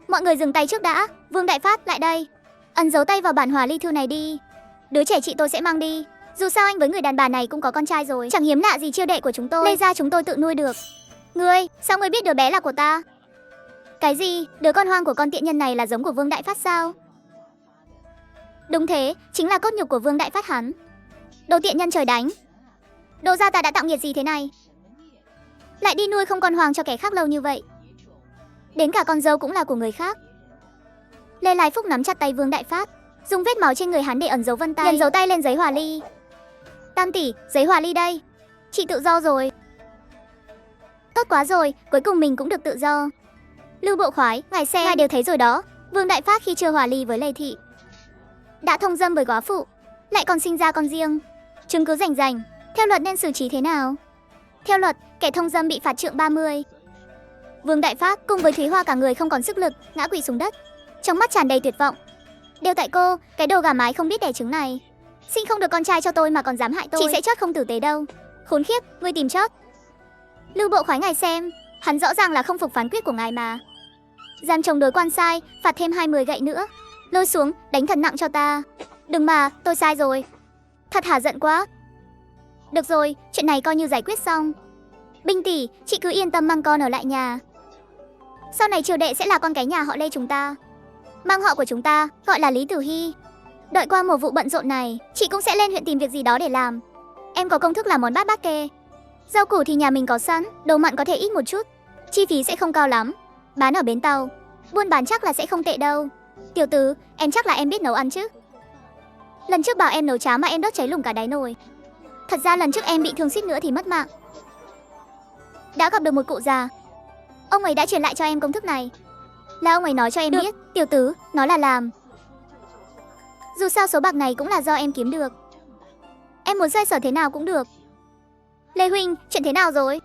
Mọi người dừng tay trước đã. Vương Đại Phát, lại đây. Ấn dấu tay vào bản hòa ly thư này đi. Đứa trẻ chị tôi sẽ mang đi. Dù sao anh với người đàn bà này cũng có con trai rồi, chẳng hiếm lạ gì Chiêu đệ của chúng tôi. Lê gia chúng tôi tự nuôi được. Ngươi, sao ngươi biết đứa bé là của ta? Cái gì? Đứa con hoang của con tiện nhân này là giống của Vương Đại Phát sao? Đúng thế, chính là cốt nhục của Vương Đại Phát hắn. Đồ tiện nhân trời đánh. Đồ gia ta đã tạo nghiệt gì thế này? Lại đi nuôi không con hoàng cho kẻ khác lâu như vậy. Đến cả con dâu cũng là của người khác. Lê Lai Phúc nắm chặt tay Vương Đại Phát, dùng vết máu trên người hắn để ẩn dấu vân tay, liền dấu tay lên giấy hòa ly. Tam tỷ, giấy hòa ly đây. Chị tự do rồi. Tốt quá rồi, cuối cùng mình cũng được tự do. Lưu Bộ Khoái, ngài xem, ngài đều thấy rồi đó. Vương Đại Phát khi chưa hòa ly với Lê Thị đã thông dâm với góa phụ, lại còn sinh ra con riêng. Chứng cứ rành rành, theo luật nên xử trí thế nào? Theo luật, kẻ thông dâm bị phạt trượng 30. Vương Đại Phát cùng với Thúy Hoa cả người không còn sức lực, ngã quỵ xuống đất, trong mắt tràn đầy tuyệt vọng. Đều tại cô, cái đồ gà mái không biết đẻ trứng này. Sinh không được con trai cho tôi mà còn dám hại tôi. Chị sẽ chót không tử tế đâu. Khốn khiếp, ngươi tìm chết. Lưu Bộ Khoái ngài xem, hắn rõ ràng là không phục phán quyết của ngài mà. Giam chống đối quan sai, phạt thêm 20 gậy nữa. Lôi xuống, đánh thật nặng cho ta. Đừng mà, tôi sai rồi. Thật hả, giận quá. Được rồi, chuyện này coi như giải quyết xong. Binh tỷ, chị cứ yên tâm mang con ở lại nhà. Sau này Triều Đệ sẽ là con cái nhà họ Lê chúng ta. Mang họ của chúng ta, gọi là Lý Tử Hy. Đợi qua mùa vụ bận rộn này, chị cũng sẽ lên huyện tìm việc gì đó để làm. Em có công thức làm món bát bát kê. Rau củ thì nhà mình có sẵn, đồ mặn có thể ít một chút. Chi phí sẽ không cao lắm. Bán ở bến tàu, buôn bán chắc là sẽ không tệ đâu. Tiểu tứ, em chắc là em biết nấu ăn chứ? Lần trước bảo em nấu cháo mà em đốt cháy lủng cả đáy nồi. Thật ra lần trước em bị thương suýt nữa thì mất mạng. Đã gặp được một cụ già. Ông ấy đã truyền lại cho em công thức này. Là ông ấy nói cho em biết. Tiểu tứ, nó là làm. Dù sao số bạc này cũng là do em kiếm được. Em muốn xoay sở thế nào cũng được. Lê huynh, chuyện thế nào rồi?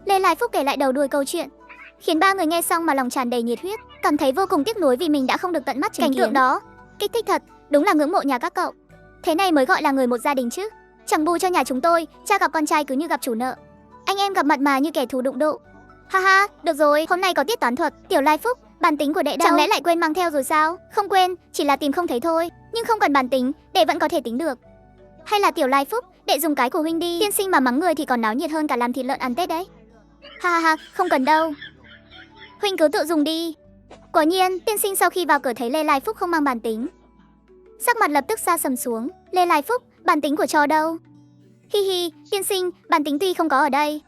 Lê Lai Phúc kể lại đầu đuôi câu chuyện, khiến ba người nghe xong mà lòng tràn đầy nhiệt huyết, cảm thấy vô cùng tiếc nuối vì mình đã không được tận mắt chứng kiến cảnh tượng đó. Kích thích thật, đúng là ngưỡng mộ nhà các cậu. Thế này mới gọi là người một gia đình chứ. Chẳng bù cho nhà chúng tôi, cha gặp con trai cứ như gặp chủ nợ. Anh em gặp mặt mà như kẻ thù đụng độ. Ha ha, được rồi, hôm nay có tiết toán thuật. Tiểu Lai Phúc, bản tính của đệ đâu? Chẳng lẽ lại quên mang theo rồi sao? Không quên, chỉ là tìm không thấy thôi. Nhưng không cần bản tính, đệ vẫn có thể tính được. Hay là Tiểu Lai Phúc, đệ dùng cái của huynh đi. Tiên sinh mà mắng người thì còn náo nhiệt hơn cả làm thịt lợn ăn Tết đấy. Ha ha ha, không cần đâu. Huynh cứ tự dùng đi. Quả nhiên, tiên sinh sau khi vào cửa thấy Lê Lai Phúc không mang bản tính, sắc mặt lập tức sa sầm xuống. Lê Lai Phúc, bản tính của trò đâu? Hi hi, tiên sinh, bản tính tuy không có ở đây,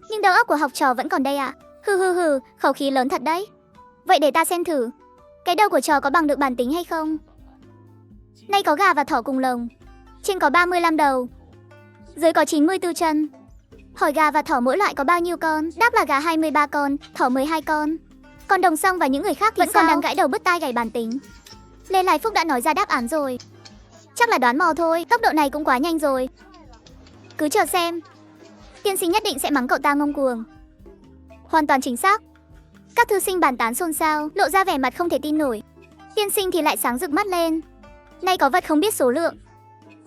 nhưng đầu óc của học trò vẫn còn đây ạ. Hừ hừ hừ, khẩu khí lớn thật đấy. Vậy để ta xem thử, cái đầu của trò có bằng được bản tính hay không? Nay có gà và thỏ cùng lồng, trên có 35 đầu, dưới có 94 chân. Hỏi gà và thỏ mỗi loại có bao nhiêu con? Đáp là gà 23 con, thỏ 12 con. Còn Đồng Song và những người khác thì vẫn còn đang gãi đầu bứt tai gảy bản tính. Lê Lai Phúc đã nói ra đáp án rồi. Chắc là đoán mò thôi, tốc độ này cũng quá nhanh rồi. Cứ chờ xem, tiên sinh nhất định sẽ mắng cậu ta ngông cuồng. Hoàn toàn chính xác. Các thư sinh bàn tán xôn xao, lộ ra vẻ mặt không thể tin nổi. Tiên sinh thì lại sáng rực mắt lên. Nay có vật không biết số lượng.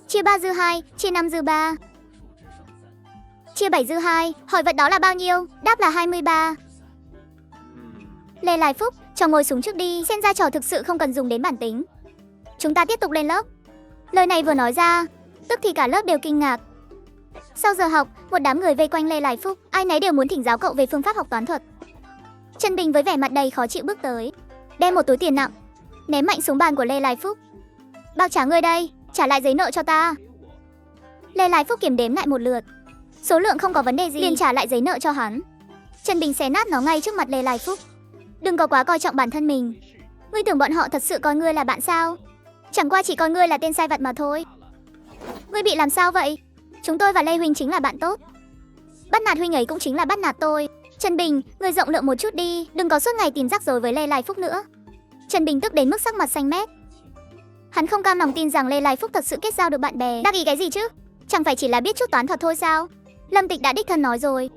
Chia 3 dư 2, chia 5 dư 3, chia 7 dư 2, hỏi vật đó là bao nhiêu? Đáp là 23. Lê Lai Phúc, trò ngồi xuống trước đi, xem ra trò thực sự không cần dùng đến bản tính. Chúng ta tiếp tục lên lớp. Lời này vừa nói ra, tức thì cả lớp đều kinh ngạc. Sau giờ học, một đám người vây quanh Lê Lai Phúc, ai nấy đều muốn thỉnh giáo cậu về phương pháp học toán thuật. Trần Bình với vẻ mặt đầy khó chịu bước tới, đem một túi tiền nặng ném mạnh xuống bàn của Lê Lai Phúc. Bao trả ngươi đây, trả lại giấy nợ cho ta. Lê Lai Phúc kiểm đếm lại một lượt, số lượng không có vấn đề gì, liền trả lại giấy nợ cho hắn. Trần Bình xé nát nó ngay trước mặt Lê Lai Phúc. Đừng có quá coi trọng bản thân mình. Ngươi tưởng bọn họ thật sự coi ngươi là bạn sao? Chẳng qua chỉ coi ngươi là tên sai vặt mà thôi. Ngươi bị làm sao vậy? Chúng tôi và Lê huynh chính là bạn tốt. Bắt nạt huynh ấy cũng chính là bắt nạt tôi. Trần Bình, ngươi rộng lượng một chút đi, đừng có suốt ngày tìm rắc rối với Lê Lai Phúc nữa. Trần Bình tức đến mức sắc mặt xanh mét. Hắn không cam lòng tin rằng Lê Lai Phúc thật sự kết giao được bạn bè. Đắc ý cái gì chứ? Chẳng phải chỉ là biết chút toán thuật thôi sao? Lâm Tịch đã đích thân nói rồi,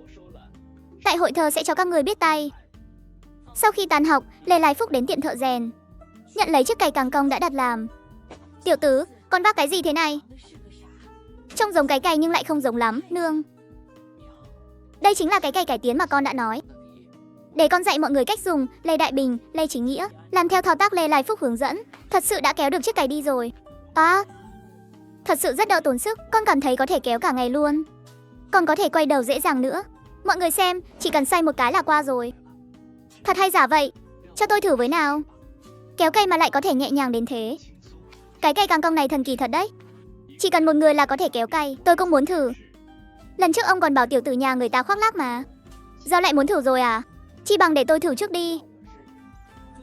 tại hội thơ sẽ cho các người biết tay. Sau khi tan học, Lê Lai Phúc đến tiệm thợ rèn, nhận lấy chiếc cày càng cong đã đặt làm. Tiểu tứ, con vác cái gì thế này? Trông giống cái cày nhưng lại không giống lắm, nương. Đây chính là cái cày cải tiến mà con đã nói. Để con dạy mọi người cách dùng. Lê Đại Bình, Lê Chính Nghĩa làm theo thao tác Lê Lai Phúc hướng dẫn, thật sự đã kéo được chiếc cày đi rồi. Thật sự rất đỡ tốn sức, con cảm thấy có thể kéo cả ngày luôn. Còn có thể quay đầu dễ dàng nữa. Mọi người xem, chỉ cần xoay một cái là qua rồi. Thật hay giả vậy? Cho tôi thử với nào. Kéo cây mà lại có thể nhẹ nhàng đến thế. Cái cây càng cong này thần kỳ thật đấy. Chỉ cần một người là có thể kéo cây. Tôi cũng muốn thử. Lần trước ông còn bảo tiểu tử nhà người ta khoác lác mà. Giờ lại muốn thử rồi à? Chi bằng để tôi thử trước đi.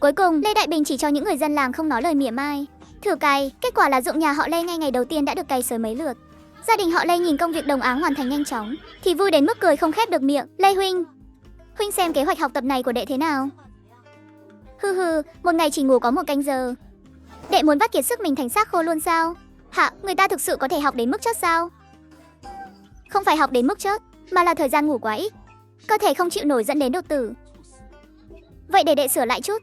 Cuối cùng, Lê Đại Bình chỉ cho những người dân làng không nói lời mỉa mai. Thử cày, kết quả là ruộng nhà họ Lê ngay ngày đầu tiên đã được cày sới mấy lượt. Gia đình họ Lê nhìn công việc đồng áng hoàn thành nhanh chóng thì vui đến mức cười không khép được miệng. Lê huynh, huynh xem kế hoạch học tập này của đệ thế nào? Hừ, một ngày chỉ ngủ có 1 canh giờ. Đệ muốn vắt kiệt sức mình thành xác khô luôn sao? Hả, người ta thực sự có thể học đến mức chớt sao? Không phải học đến mức chớt, mà là thời gian ngủ quá ít, cơ thể không chịu nổi dẫn đến đột tử. Vậy để đệ sửa lại chút,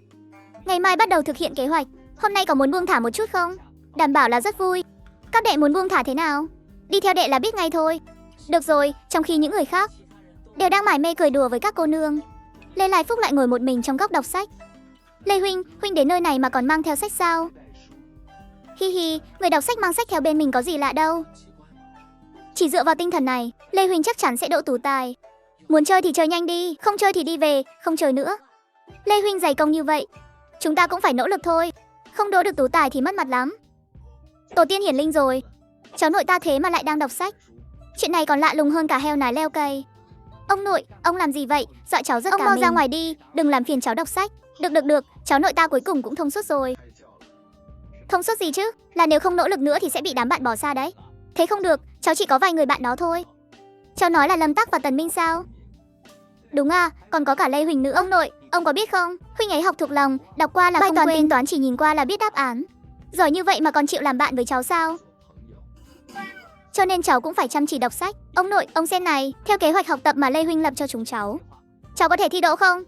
ngày mai bắt đầu thực hiện kế hoạch. Hôm nay có muốn buông thả một chút không? Đảm bảo là rất vui. Các đệ muốn buông thả thế nào? Đi theo đệ là biết ngay thôi. Được rồi, trong khi những người khác đều đang mải mê cười đùa với các cô nương, Lê Lai Phúc lại ngồi một mình trong góc đọc sách. Lê huynh, huynh đến nơi này mà còn mang theo sách sao? Hi hi, người đọc sách mang sách theo bên mình có gì lạ đâu. Chỉ dựa vào tinh thần này, Lê huynh chắc chắn sẽ đỗ tú tài. Muốn chơi thì chơi nhanh đi, không chơi thì đi về, không chơi nữa. Lê huynh dày công như vậy, chúng ta cũng phải nỗ lực thôi. Không đỗ được tú tài thì mất mặt lắm. Tổ tiên hiển linh rồi, cháu nội ta thế mà lại đang đọc sách. Chuyện này còn lạ lùng hơn cả heo nái leo cây. Ông nội, ông làm gì vậy? Dọa cháu rất cả mình. Ông mau ra ngoài đi, đừng làm phiền cháu đọc sách. Được, cháu nội ta cuối cùng cũng thông suốt rồi. Thông suốt gì chứ? Là nếu không nỗ lực nữa thì sẽ bị đám bạn bỏ xa đấy. Thế không được, cháu chỉ có vài người bạn đó thôi. Cháu nói là Lâm Tắc và Tần Minh sao? Đúng à, còn có cả Lê Huỳnh nữa. Ông nội, ông có biết không? Huynh ấy học thuộc lòng, đọc qua là bài không toán quên. Tính toán chỉ nhìn qua là biết đáp án. Giỏi như vậy mà còn chịu làm bạn với cháu sao? Cho nên cháu cũng phải chăm chỉ đọc sách. Ông nội, ông xem này, theo kế hoạch học tập mà Lê Huynh lập cho chúng cháu có thể thi đỗ không?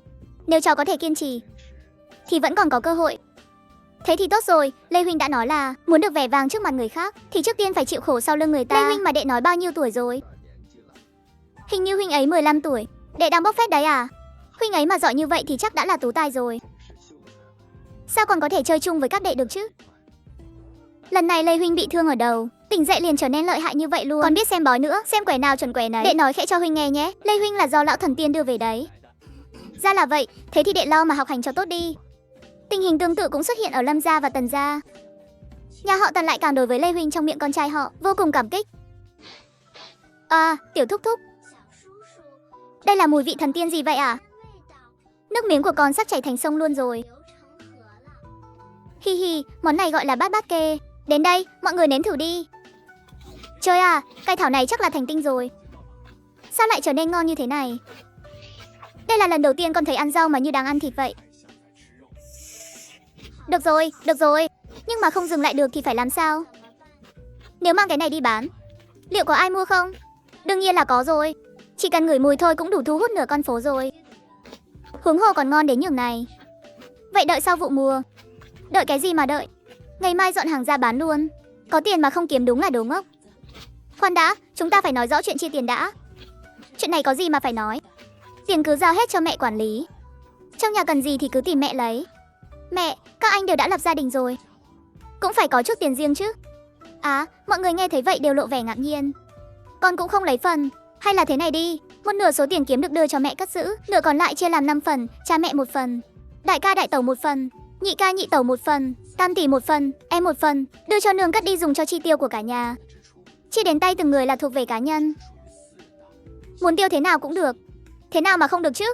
Nếu cháu có thể kiên trì thì vẫn còn có cơ hội. Thế thì tốt rồi, Lê Huynh đã nói là muốn được vẻ vang trước mặt người khác thì trước tiên phải chịu khổ sau lưng người ta. Lê Huynh mà đệ nói bao nhiêu tuổi rồi? Hình như Huynh ấy 15 tuổi. Đệ đang bốc phét đấy à? Huynh ấy mà giỏi như vậy thì chắc đã là tú tài rồi. Sao còn có thể chơi chung với các đệ được chứ? Lần này Lê Huynh bị thương ở đầu, tỉnh dậy liền trở nên lợi hại như vậy luôn. Còn biết xem bói nữa, xem quẻ nào chuẩn quẻ nấy. Đệ nói khẽ cho Huynh nghe nhé. Lê Huynh là do lão thần tiên đưa về đấy. Ra là vậy, thế thì đệ lo mà học hành cho tốt đi. Tình hình tương tự cũng xuất hiện ở Lâm gia và Tần gia. Nhà họ Tần lại càng đối với Lê Huynh trong miệng con trai họ vô cùng cảm kích. À, tiểu thúc thúc, đây là mùi vị thần tiên gì vậy à? Nước miếng của con sắp chảy thành sông luôn rồi. Hi hi, món này gọi là bát bát kê. Đến đây, mọi người nếm thử đi. Trời à, cây thảo này chắc là thành tinh rồi. Sao lại trở nên ngon như thế này? Đây là lần đầu tiên con thấy ăn rau mà như đang ăn thịt vậy. Được rồi. Nhưng mà không dừng lại được thì phải làm sao? Nếu mang cái này đi bán, liệu có ai mua không? Đương nhiên là có rồi. Chỉ cần ngửi mùi thôi cũng đủ thu hút nửa con phố rồi. Huống hồ còn ngon đến nhường này. Vậy đợi sau vụ mùa. Đợi cái gì mà đợi? Ngày mai dọn hàng ra bán luôn. Có tiền mà không kiếm đúng là đồ ngốc. Khoan đã, chúng ta phải nói rõ chuyện chia tiền đã. Chuyện này có gì mà phải nói. Tiền cứ giao hết cho mẹ quản lý. Trong nhà cần gì thì cứ tìm mẹ lấy. Mẹ, các anh đều đã lập gia đình rồi, cũng phải có chút tiền riêng chứ. À, mọi người nghe thấy vậy đều lộ vẻ ngạc nhiên. Con cũng không lấy phần. Hay là thế này đi, một nửa số tiền kiếm được đưa cho mẹ cất giữ, nửa còn lại chia làm 5 phần, cha mẹ 1 phần, đại ca đại tẩu 1 phần, nhị ca nhị tẩu 1 phần, tam tỷ 1 phần, em 1 phần, đưa cho nương cất đi dùng cho chi tiêu của cả nhà. Chia đến tay từng người là thuộc về cá nhân. Muốn tiêu thế nào cũng được. Thế nào mà không được chứ?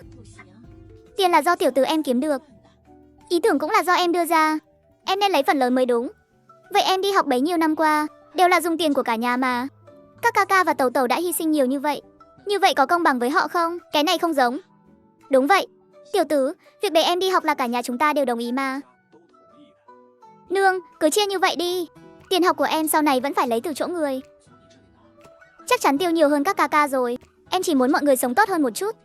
Tiền là do tiểu tử em kiếm được, ý tưởng cũng là do em đưa ra. Em nên lấy phần lớn mới đúng. Vậy em đi học bấy nhiêu năm qua đều là dùng tiền của cả nhà mà. Các ca ca và tẩu tẩu đã hy sinh nhiều như vậy. Như vậy có công bằng với họ không? Cái này không giống. Đúng vậy, tiểu tử, việc để em đi học là cả nhà chúng ta đều đồng ý mà. Nương, cứ chia như vậy đi. Tiền học của em sau này vẫn phải lấy từ chỗ người. Chắc chắn tiêu nhiều hơn các ca ca rồi. Em chỉ muốn mọi người sống tốt hơn một chút.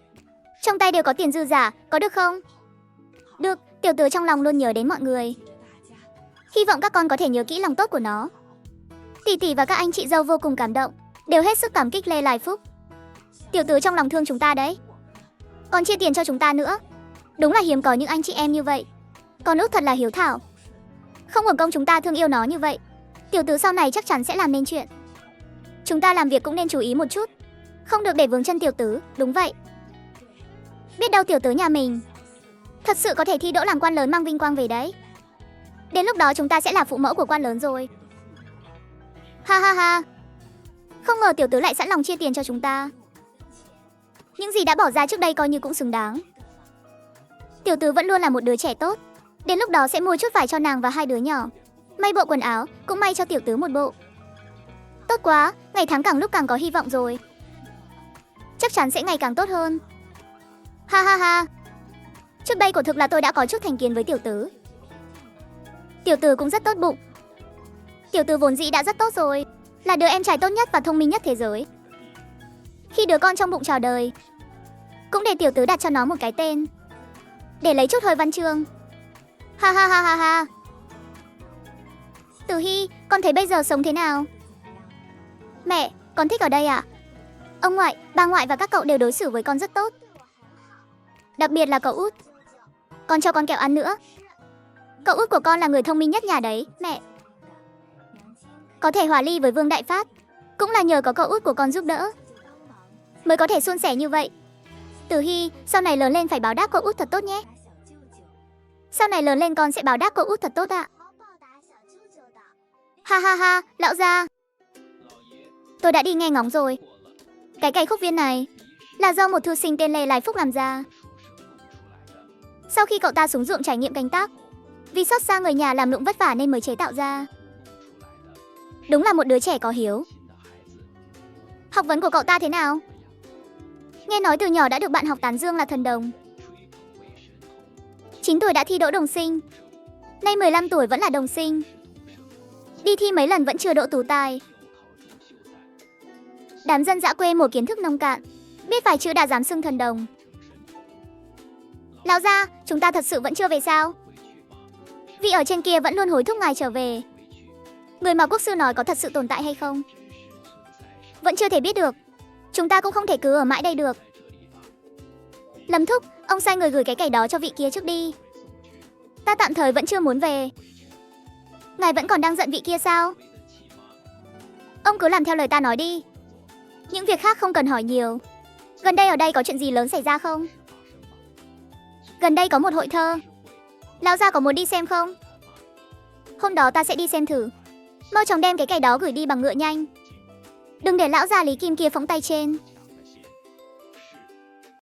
Trong tay đều có tiền dư giả, có được không? Được, tiểu tử trong lòng luôn nhớ đến mọi người. Hy vọng các con có thể nhớ kỹ lòng tốt của nó. Tỷ tỷ và các anh chị dâu vô cùng cảm động, đều hết sức cảm kích Lê Lai Phúc. Tiểu tử trong lòng thương chúng ta đấy, còn chia tiền cho chúng ta nữa. Đúng là hiếm có những anh chị em như vậy. Con út thật là hiếu thảo, không uổng công chúng ta thương yêu nó như vậy. Tiểu tử sau này chắc chắn sẽ làm nên chuyện. Chúng ta làm việc cũng nên chú ý một chút, không được để vướng chân tiểu tử. Đúng vậy, biết đâu tiểu tử nhà mình thật sự có thể thi đỗ làm quan lớn mang vinh quang về đấy. Đến lúc đó chúng ta sẽ là phụ mẫu của quan lớn rồi. Ha ha ha. Không ngờ tiểu tử lại sẵn lòng chia tiền cho chúng ta. Những gì đã bỏ ra trước đây coi như cũng xứng đáng. Tiểu tử vẫn luôn là một đứa trẻ tốt. Đến lúc đó sẽ mua chút vải cho nàng và 2 đứa nhỏ. May bộ quần áo, cũng may cho tiểu tử 1 bộ. Tốt quá, ngày tháng càng lúc càng có hy vọng rồi. Chắc chắn sẽ ngày càng tốt hơn. Ha ha ha. Trước đây quả thực là tôi đã có chút thành kiến với tiểu tử. Tiểu tử cũng rất tốt bụng. Tiểu tử vốn dĩ đã rất tốt rồi, là đứa em trai tốt nhất và thông minh nhất thế giới. Khi đứa con trong bụng chào đời, cũng để tiểu tử đặt cho nó một cái tên, để lấy chút hơi văn chương. Ha ha ha ha ha. Tử Hy, con thấy bây giờ sống thế nào? Mẹ, con thích ở đây ạ. Ông ngoại, bà ngoại và các cậu đều đối xử với con rất tốt. Đặc biệt là cậu út. Con cho con kẹo ăn nữa. Cậu út của con là người thông minh nhất nhà đấy, mẹ. Có thể hòa ly với Vương Đại Phát cũng là nhờ có cậu út của con giúp đỡ mới có thể suôn sẻ như vậy. Tử Hy, sau này lớn lên phải báo đáp cậu út thật tốt nhé. Sau này lớn lên con sẽ báo đáp cậu út thật tốt ạ. Ha ha ha, lão gia. Tôi đã đi nghe ngóng rồi. Cái cây khúc viên này là do một thư sinh tên Lê Lai Phúc làm ra. Sau khi cậu ta xuống ruộng trải nghiệm canh tác, vì xót xa người nhà làm lụng vất vả nên mới chế tạo ra. Đúng là một đứa trẻ có hiếu. Học vấn của cậu ta thế nào? Nghe nói từ nhỏ đã được bạn học tán dương là thần đồng. 9 tuổi đã thi đỗ đồng sinh. Nay 15 tuổi vẫn là đồng sinh. Đi thi mấy lần vẫn chưa đỗ tú tài. Đám dân dã quê một kiến thức nông cạn, biết vài chữ đã dám xưng thần đồng. Lão gia, chúng ta thật sự vẫn chưa về sao? Vị ở trên kia vẫn luôn hối thúc ngài trở về. Người mà quốc sư nói có thật sự tồn tại hay không? Vẫn chưa thể biết được. Chúng ta cũng không thể cứ ở mãi đây được. Lâm thúc, ông sai người gửi cái cày đó cho vị kia trước đi. Ta tạm thời vẫn chưa muốn về. Ngài vẫn còn đang giận vị kia sao? Ông cứ làm theo lời ta nói đi. Những việc khác không cần hỏi nhiều. Gần đây ở đây có chuyện gì lớn xảy ra không? Gần đây có một hội thơ. Lão gia có muốn đi xem không? Hôm đó ta sẽ đi xem thử. Mau chóng đem cái cày đó gửi đi bằng ngựa nhanh. Đừng để lão già Lý Kim kia phóng tay trên.